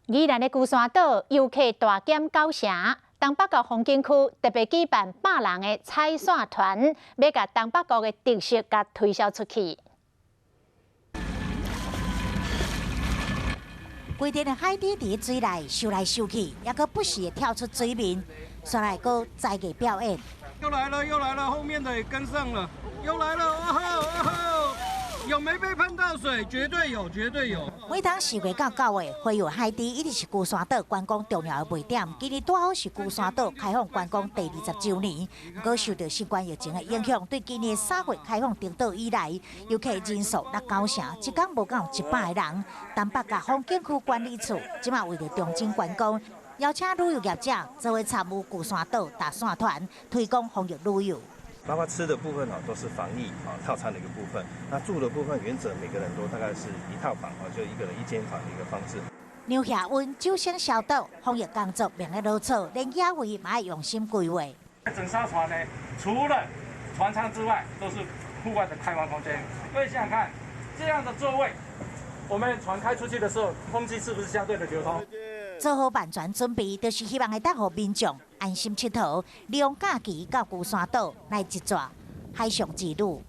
宜兰的龟山岛游客大减9成，东北角风景区特别举办100人的采线团，要甲东北角的特色甲推销出去。规定的海底伫水内游来游去，也搁不时会跳出水面，煞来搁载艺表演。又来了，又来了，后面的也跟上了，又来了，哦吼哦吼！ 有没被喷到水？绝对有，绝对有。每当4月到9月，花游海底一直是龟山岛观光重要的卖点。今年拄好是龟山岛开放观光第20周年，不过受到新冠疫情的影响，对今年3月开放登岛以来，游客人数落9成，一天无到100个人。东北角风景区管理处即马为了重振观光，邀请旅游业者做为参与龟山岛搭线团，推广防疫旅游。 包括吃的部分都是防疫套餐的一个部分。那住的部分，原则每个人都大概是1套房就一个人1间房的一个方式。牛下温酒精消毒，防疫工作免得啰嗦，连野味嘛要用心规划。整艘船呢，除了船舱之外，都是户外的开放空间。各位想想看，这样的座位，我们船开出去的时候，空气是不是相对的流通？ 做好万全准备，就是希望会当互民众安心佚佗，利用假期到龟山岛来一逝海上之旅。